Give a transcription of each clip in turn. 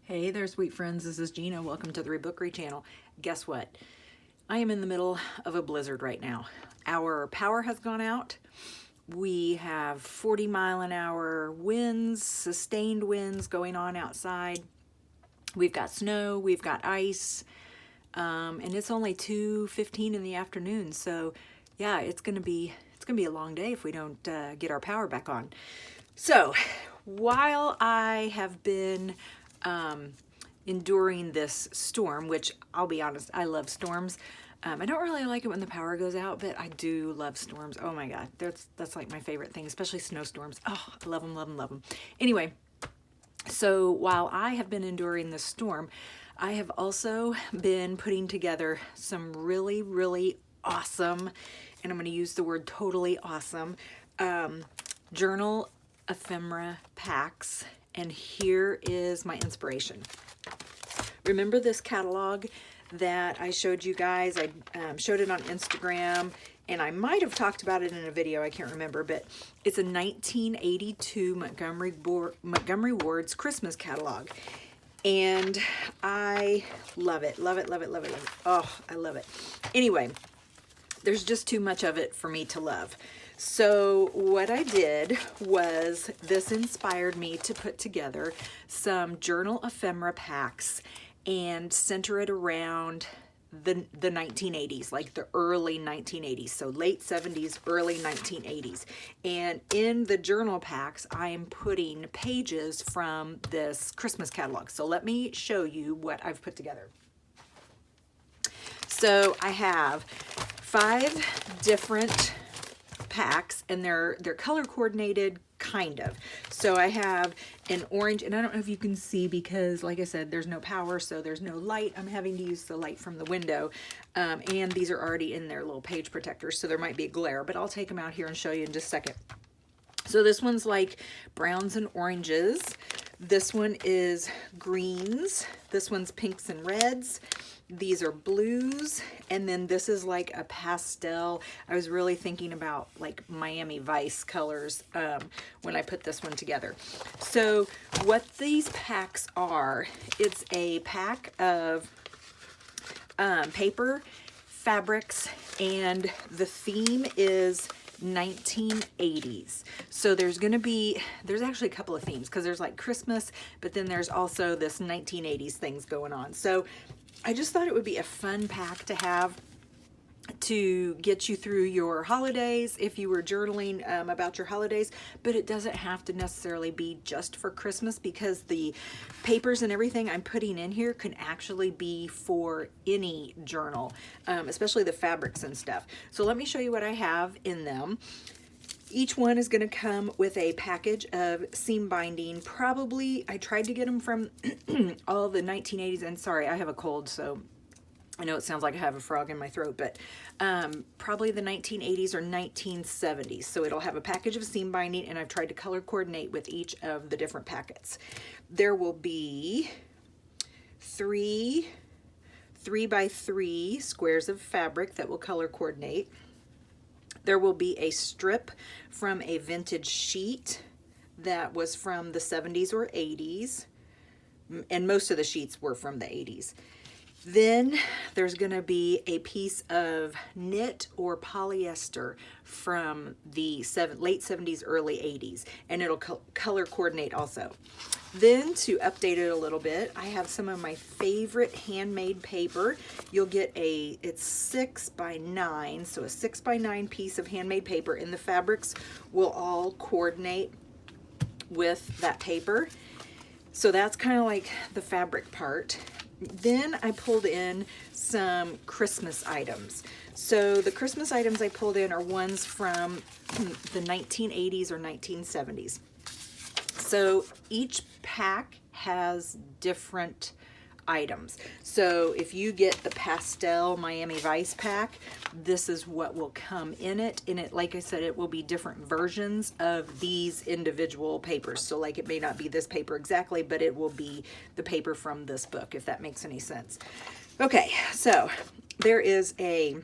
Hey there, sweet friends. This is Gina. Welcome to the TheReBookery channel. Guess what? I am in the middle of a blizzard right now. Our power has gone out. We have 40-mile-an-hour winds, sustained winds going on outside. We've got snow, we've got ice, and it's only 2:15 in the afternoon. So yeah, it's gonna be a long day if we don't get our power back on. So while I have been enduring this storm, which I'll be honest, I love storms. I don't really like it when the power goes out, but I do love storms. Oh my God, that's like my favorite thing, especially snowstorms. Oh, I love them, love them, love them. Anyway, so while I have been enduring this storm, I have also been putting together some really, really awesome, and I'm going to use the word totally awesome, journal ephemera packs. And here is my inspiration. Remember this catalog that I showed you guys? I showed it on Instagram, and I might have talked about it in a video, I can't remember, but it's a 1982 Montgomery Ward's Christmas catalog. And I love it, love it, love it, love it, love it. Oh, I love it. Anyway, there's just too much of it for me to love. So what I did was, this inspired me to put together some journal ephemera packs and center it around the 1980s, like the early 1980s. So late 70s, early 1980s. And in the journal packs, I am putting pages from this Christmas catalog. So let me show you what I've put together. So I have 5 different packs, and they're color coordinated, kind of. So I have an orange, and I don't know if you can see because, like I said, there's no power, so there's no light. I'm having to use the light from the window, and these are already in their little page protectors, so there might be a glare, but I'll take them out here and show you in just a second. So this one's like browns and oranges. This one is greens. This one's pinks and reds. These are blues, and then this is like a pastel. I was really thinking about like Miami Vice colors when I put this one together. So what these packs are, it's a pack of paper, fabrics, and the theme is 1980s. So there's actually a couple of themes, because there's like Christmas, but then there's also this 1980s things going on. So I just thought it would be a fun pack to have to get you through your holidays if you were journaling about your holidays, but it doesn't have to necessarily be just for Christmas, because the papers and everything I'm putting in here can actually be for any journal, especially the fabrics and stuff. So let me show you what I have in them. Each one is going to come with a package of seam binding. Probably, I tried to get them from all the 1980s, and sorry, I have a cold, so I know it sounds like I have a frog in my throat, but probably the 1980s or 1970s. So it'll have a package of seam binding, and I've tried to color coordinate with each of the different packets. There will be 3 by 3 squares of fabric that will color coordinate. There will be a strip from a vintage sheet that was from the 70s or 80s, and most of the sheets were from the 80s. Then there's going to be a piece of knit or polyester from the late 70s, early 80s, and it'll color coordinate also. Then to update it a little bit, I have some of my favorite handmade paper. You'll get it's 6 by 9, so a 6 by 9 piece of handmade paper, and the fabrics will all coordinate with that paper. So that's kind of like the fabric part. Then I pulled in some Christmas items. So the Christmas items I pulled in are ones from the 1980s or 1970s. So each pack has different items. So if you get the pastel Miami Vice pack, this is what will come in it. And it, like I said, it will be different versions of these individual papers. So like, it may not be this paper exactly, but it will be the paper from this book, if that makes any sense. Okay, so there is a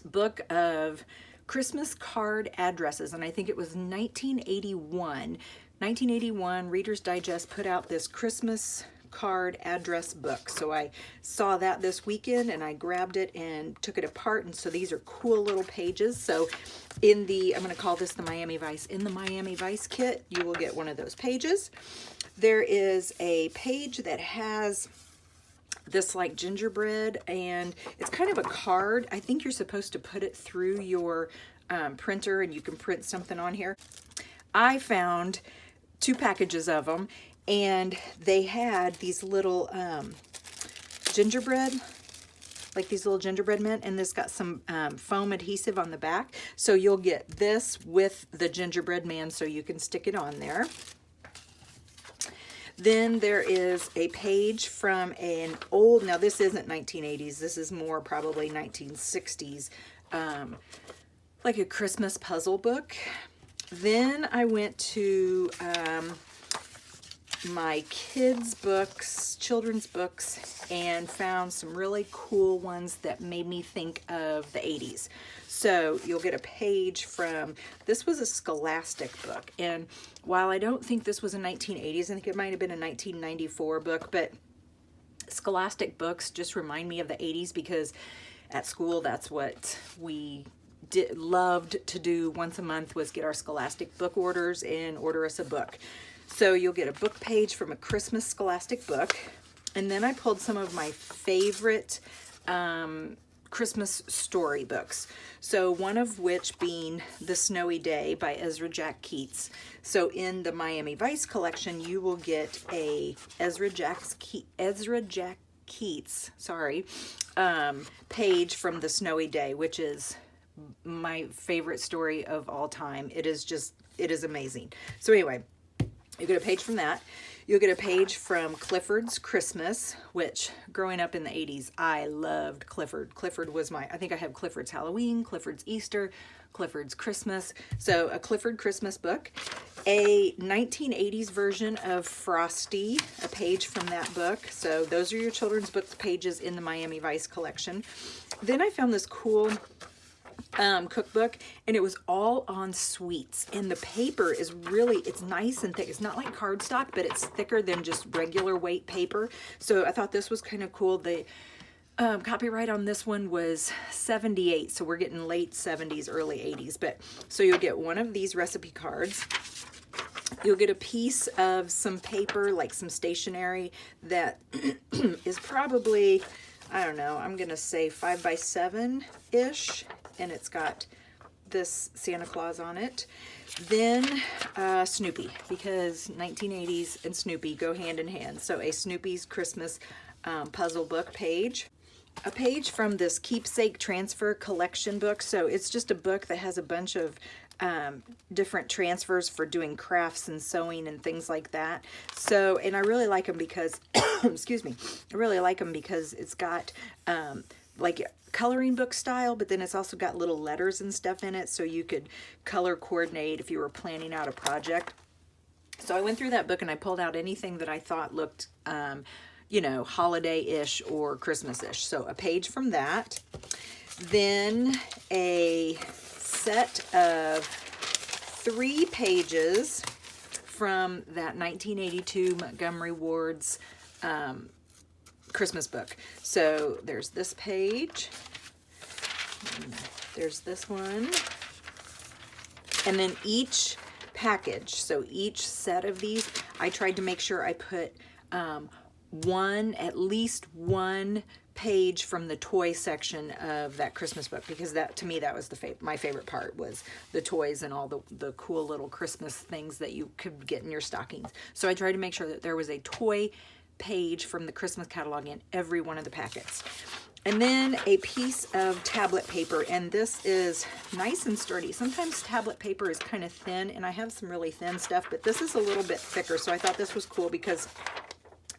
book of Christmas card addresses, and I think it was 1981, Reader's Digest put out this Christmas card address book. So I saw that this weekend and I grabbed it and took it apart. And so these are cool little pages. So in the, I'm going to call this the Miami Vice. In the Miami Vice kit, you will get one of those pages. There is a page that has this like gingerbread, and it's kind of a card. I think you're supposed to put it through your printer and you can print something on here. I found 2 packages of them, and they had these little gingerbread, like these little gingerbread men, and this got some foam adhesive on the back. So you'll get this with the gingerbread man so you can stick it on there. Then there is a page from an old, now this isn't 1980s, this is more probably 1960s, like a Christmas puzzle book. Then I went to my kids' books, children's books, and found some really cool ones that made me think of the 80s. So you'll get a page from, this was a Scholastic book, and while I don't think this was a 1980s, I think it might have been a 1994 book, but Scholastic books just remind me of the 80s because at school that's what we loved to do once a month, was get our Scholastic book orders and order us a book. So you'll get a book page from a Christmas Scholastic book. And then I pulled some of my favorite Christmas story books. So one of which being The Snowy Day by Ezra Jack Keats. So in the Miami Vice collection, you will get a Ezra Jack Keats, page from The Snowy Day, which is my favorite story of all time. It is amazing. So anyway, you get a page from that. You'll get a page from Clifford's Christmas, which growing up in the 80s, I loved Clifford. Clifford was I think I have Clifford's Halloween, Clifford's Easter, Clifford's Christmas. So a Clifford Christmas book. A 1980s version of Frosty, a page from that book. So those are your children's book pages in the Miami Vice collection. Then I found this cool cookbook, and it was all on sweets, and the paper is really, it's nice and thick. It's not like cardstock, but it's thicker than just regular weight paper. So I thought this was kind of cool. The copyright on this one was 78, so we're getting late 70s, early 80s. But so you'll get one of these recipe cards. You'll get a piece of some paper, like some stationery that is probably, I don't know, I'm gonna say 5 by 7-ish, and it's got this Santa Claus on it. Then Snoopy, because 1980s and Snoopy go hand in hand. So a Snoopy's Christmas puzzle book page. A page from this Keepsake Transfer Collection book. So it's just a book that has a bunch of different transfers for doing crafts and sewing and things like that. So, and I really like them because, excuse me, I really like them because it's got like coloring book style, but then it's also got little letters and stuff in it, so you could color coordinate if you were planning out a project. So I went through that book and I pulled out anything that I thought looked, you know, holiday-ish or Christmas-ish. So a page from that. Then a set of 3 pages from that 1982 Montgomery Ward's Christmas book. So there's this page, there's this one, and then each package, so each set of these, I tried to make sure I put at least one page from the toy section of that Christmas book, because that, to me, that was my favorite part, was the toys and all the cool little Christmas things that you could get in your stockings. So I tried to make sure that there was a toy page from the Christmas catalog in every one of the packets. And then a piece of tablet paper, and this is nice and sturdy. Sometimes tablet paper is kind of thin, and I have some really thin stuff, but this is a little bit thicker, so I thought this was cool because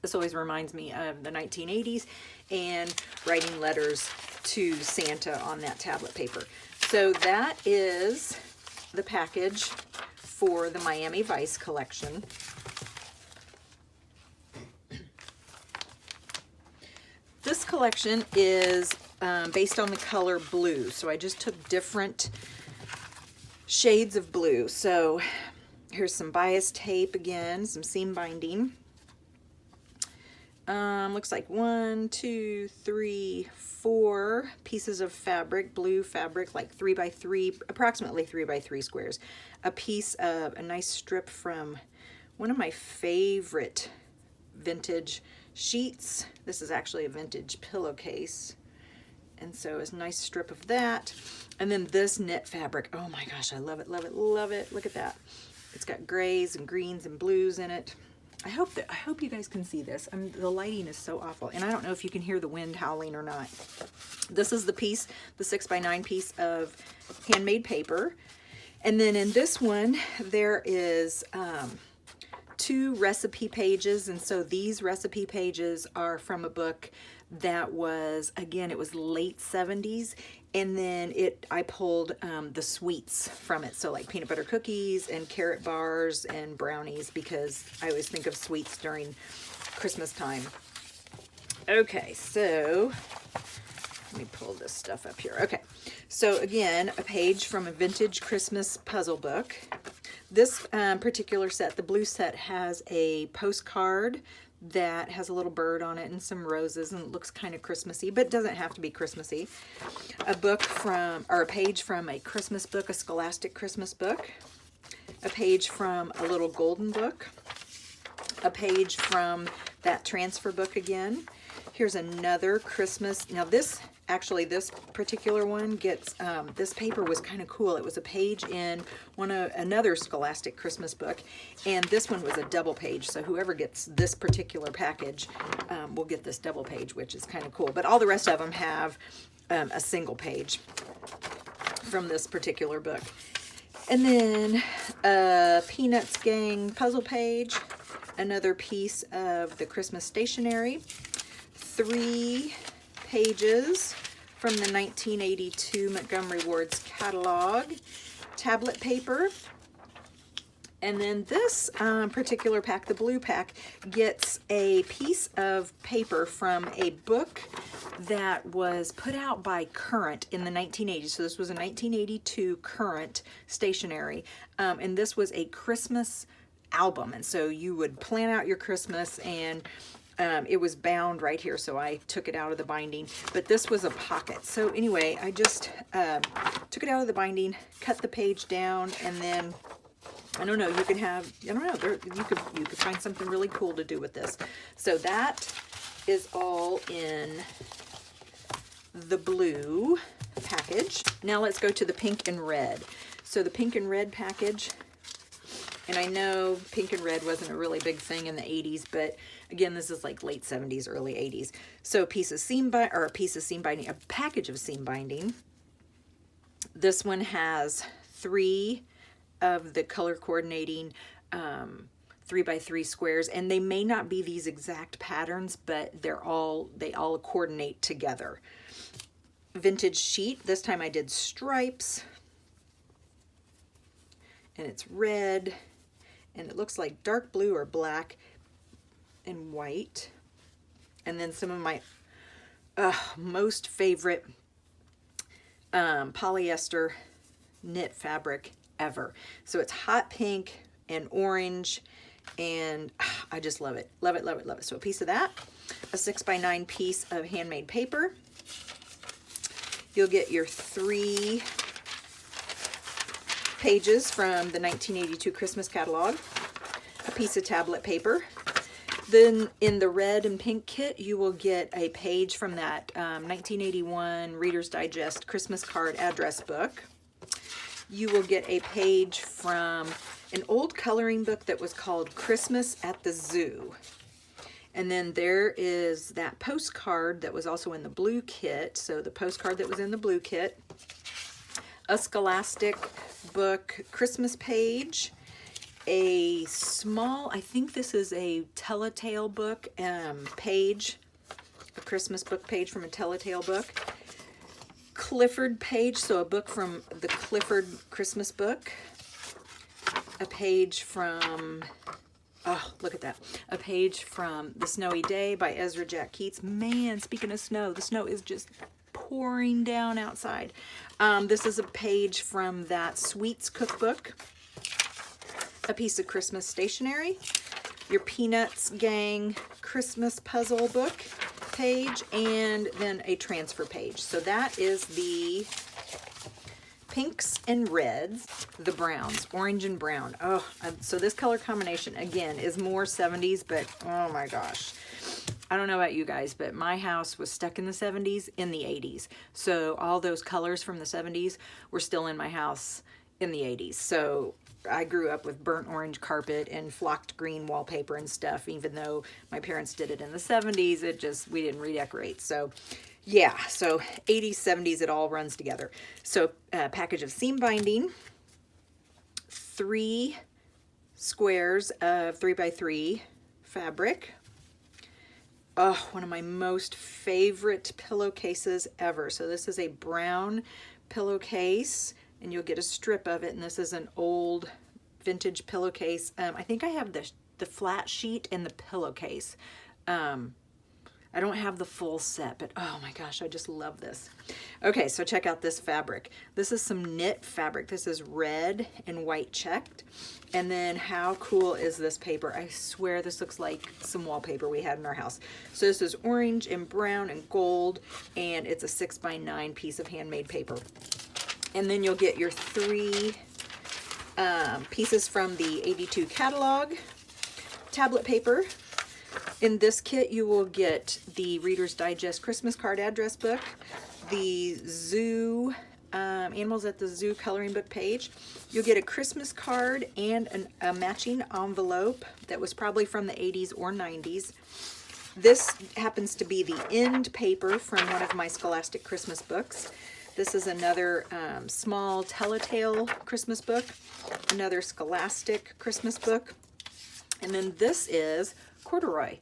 this always reminds me of the 1980s and writing letters to Santa on that tablet paper. So that is the package for the Miami Vice collection. This collection is based on the color blue, so I just took different shades of blue. So here's some bias tape again, some seam binding. Looks like 1, 2, 3, 4 pieces of fabric, blue fabric, like 3 by 3, approximately 3 by 3 squares. A piece of a nice strip from one of my favorite vintage sheets. This is actually a vintage pillowcase. And so it's a nice strip of that. And then this knit fabric. Oh my gosh, I love it, love it, love it. Look at that. It's got grays and greens and blues in it. I hope you guys can see this. The lighting is so awful. And I don't know if you can hear the wind howling or not. This is the piece, the 6x9 piece of handmade paper. And then in this one, there is 2 recipe pages. And so these recipe pages are from a book that was, again, it was late 70s. And then I pulled the sweets from it. So like peanut butter cookies and carrot bars and brownies, because I always think of sweets during Christmas time. Okay, so let me pull this stuff up here. Okay, so again, a page from a vintage Christmas puzzle book. This particular set, the blue set, has a postcard that has a little bird on it and some roses, and it looks kind of Christmassy, but doesn't have to be Christmassy. A book from, or a page from a Christmas book, a Scholastic Christmas book. A page from a little golden book. A page from that transfer book again. Here's another Christmas. Now this, actually this particular one gets, this paper was kind of cool. It was a page in another Scholastic Christmas book, and this one was a double page. So whoever gets this particular package will get this double page, which is kind of cool. But all the rest of them have a single page from this particular book. And then a Peanuts Gang puzzle page, another piece of the Christmas stationery, 3 pages from the 1982 Montgomery Ward's catalog, tablet paper, and then this particular pack, the blue pack, gets a piece of paper from a book that was put out by Current in the 1980s. So this was a 1982 Current stationery, and this was a Christmas album. And so you would plan out your Christmas, and it was bound right here, so I took it out of the binding, but this was a pocket. So anyway, I just took it out of the binding, cut the page down, and then, I don't know, you can have, I don't know, you could find something really cool to do with this. So that is all in the blue package. Now let's go to the pink and red. So the pink and red package, and I know pink and red wasn't a really big thing in the 80s, but again, this is like late 70s, early 80s. So a package of seam binding. This one has 3 of the color coordinating 3 by 3 squares, and they may not be these exact patterns, but they all coordinate together. Vintage sheet. This time I did stripes, and it's red, and it looks like dark blue or black and white. And then some of my most favorite polyester knit fabric ever. So it's hot pink and orange, and I just love it. Love it, love it, love it. So a piece of that, a 6x9 piece of handmade paper. You'll get your 3 pages from the 1982 Christmas catalog, a piece of tablet paper. Then in the red and pink kit, you will get a page from that 1981 Reader's Digest Christmas card address book. You will get a page from an old coloring book that was called Christmas at the Zoo. And then there is that postcard that was also in the blue kit. So the postcard that was in the blue kit, a Scholastic book Christmas page, a small, I think this is a Telltale book page, a Christmas book page from a Telltale book, Clifford page, so a book from the Clifford Christmas book, a page from, oh, look at that, a page from The Snowy Day by Ezra Jack Keats. Man, speaking of snow, the snow is just pouring down outside. This is a page from that Sweets cookbook, a piece of Christmas stationery, your Peanuts Gang Christmas puzzle book page, and then a transfer page. So that is the pinks and reds, the browns, orange and brown. Oh, so this color combination, again, is more 70s, but oh my gosh. I don't know about you guys, but my house was stuck in the 70s, in the 80s. So all those colors from the 70s were still in my house in the 80s. So I grew up with burnt orange carpet and flocked green wallpaper and stuff, even though my parents did it in the 70s. We didn't redecorate. So yeah, so 80s, 70s, it all runs together. So a package of seam binding, 3 squares of 3x3 fabric. Oh, one of my most favorite pillowcases ever. So this is a brown pillowcase, and you'll get a strip of it, and this is an old vintage pillowcase. I think I have the flat sheet and the pillowcase. I don't have the full set, but oh my gosh, I just love this. Okay, so check out this fabric. This is some knit fabric. This is red and white checked. And then how cool is this paper? I swear this looks like some wallpaper we had in our house. So this is orange and brown and gold, and it's a 6x9 piece of handmade paper. And then you'll get your 3 pieces from the 82 catalog tablet paper. In this kit, you will get the Reader's Digest Christmas card address book, the zoo, Animals at the Zoo coloring book page. You'll get a Christmas card and a matching envelope that was probably from the 80s or 90s. This happens to be the end paper from one of my Scholastic Christmas books. This is another small Telltale Christmas book, another Scholastic Christmas book, and then this is corduroy.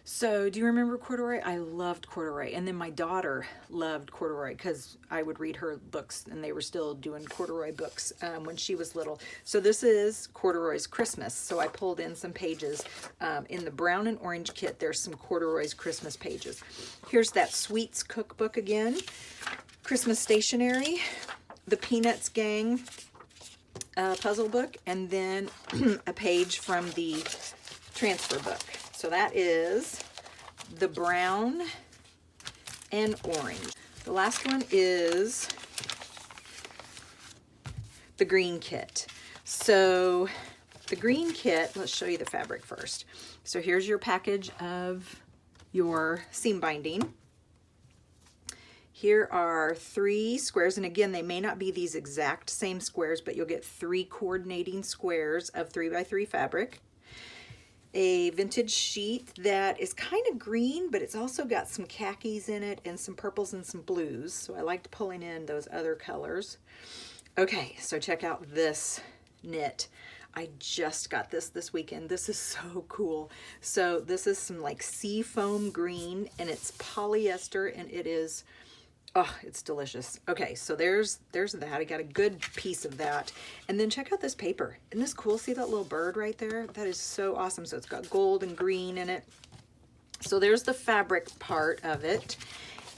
So do you remember corduroy? I loved corduroy, and then my daughter loved corduroy because I would read her books, and they were still doing corduroy books when she was little. So this is corduroy's Christmas. So I pulled in some pages. In the brown and orange kit, there's some corduroy's Christmas pages. Here's that Sweets cookbook again, Christmas stationery, the Peanuts Gang puzzle book, and then a page from the transfer book. So that is the brown and orange. The last one is the green kit. So the green kit, let's show you the fabric first. So here's your package of your seam binding. Here are 3 squares, and again, they may not be these exact same squares, but you'll get 3 coordinating squares of 3x3 fabric. A vintage sheet that is kind of green, but it's also got some khakis in it and some purples and some blues. So I liked pulling in those other colors. Okay, so check out this knit. I just got this weekend. This is so cool. So this is some like sea foam green, and it's polyester, and it is, oh, it's delicious. Okay, so there's that. I got a good piece of that. And then check out this paper. Isn't this cool? See that little bird right there? That is so awesome. So it's got gold and green in it. So there's the fabric part of it.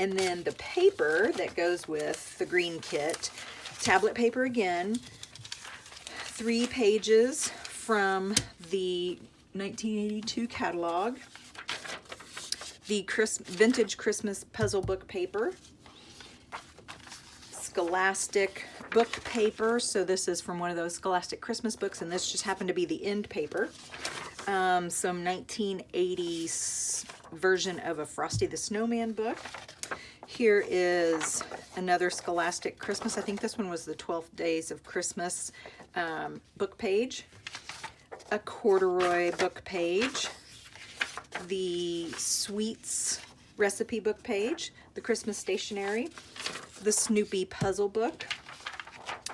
And then the paper that goes with the green kit, tablet paper again, 3 pages from the 1982 catalog, the vintage Christmas puzzle book paper, Scholastic book paper. So this is from one of those Scholastic Christmas books, and this just happened to be the end paper. Some 1980s version of a Frosty the Snowman book. Here is another Scholastic Christmas. I think this one was the 12 Days of Christmas book page. A corduroy book page. The Sweets recipe book page. The Christmas stationery. The Snoopy puzzle book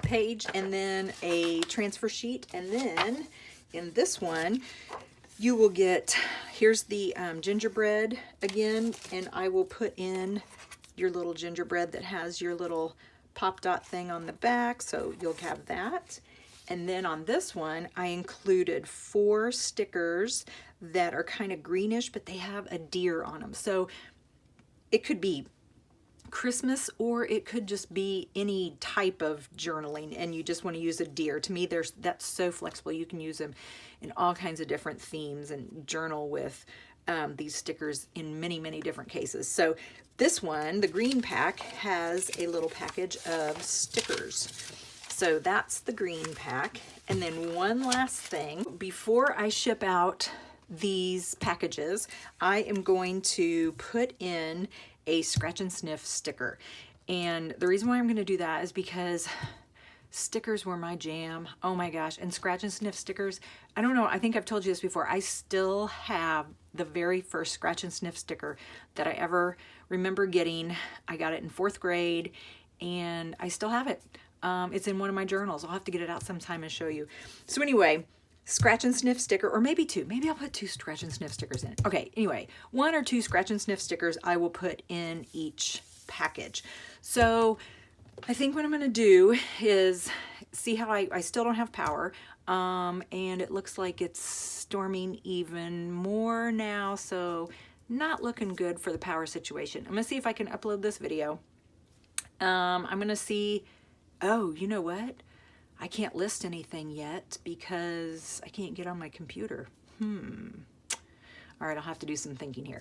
page, and then a transfer sheet. And then in this one you will get, here's the gingerbread again, and I will put in your little gingerbread that has your little pop dot thing on the back, so you'll have that. And then on this one I included 4 stickers that are kind of greenish, but they have a deer on them. So it could be Christmas, or it could just be any type of journaling and you just want to use a deer. To me, that's so flexible. You can use them in all kinds of different themes and journal with these stickers in many, many different cases. So this one, the green pack, has a little package of stickers. So that's the green pack. And then one last thing, before I ship out these packages, I am going to put in a scratch and sniff sticker. And the reason why I'm going to do that is because stickers were my jam. Oh my gosh. And scratch and sniff stickers, I don't know, I think I've told you this before, I still have the very first scratch and sniff sticker that I ever remember getting. I got it in 4th grade and I still have it. It's in one of my journals. I'll have to get it out sometime and show you. So anyway, scratch and sniff sticker, or maybe 2. Maybe I'll put 2 scratch and sniff stickers in. Okay, anyway, 1 or 2 scratch and sniff stickers I will put in each package. So I think what I'm going to do is see how I still don't have power, and it looks like it's storming even more now, so not looking good for the power situation. I'm going to see if I can upload this video. I'm going to see, oh, you know what? I can't list anything yet because I can't get on my computer. All right, I'll have to do some thinking here.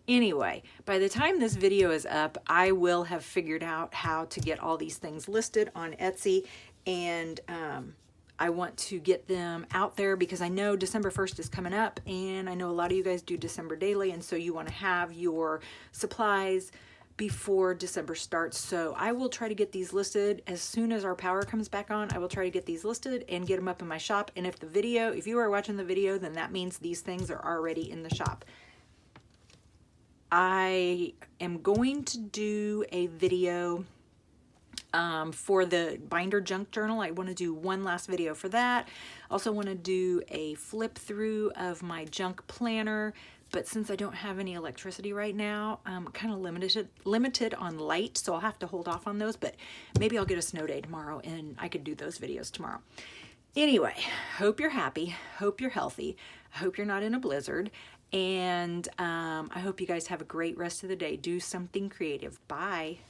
Anyway, by the time this video is up, I will have figured out how to get all these things listed on Etsy, and I want to get them out there because I know December 1st is coming up, and I know a lot of you guys do December daily, and so you want to have your supplies before December starts. So I will try to get these listed as soon as our power comes back on. I will try to get these listed and get them up in my shop. And if you are watching the video, then that means these things are already in the shop. I am going to do a video for the binder junk journal. I want to do one last video for that. Also want to do a flip through of my junk planner. But since I don't have any electricity right now, I'm kind of limited on light, so I'll have to hold off on those, but maybe I'll get a snow day tomorrow and I could do those videos tomorrow. Anyway, hope you're happy, hope you're healthy, I hope you're not in a blizzard, and I hope you guys have a great rest of the day. Do something creative. Bye.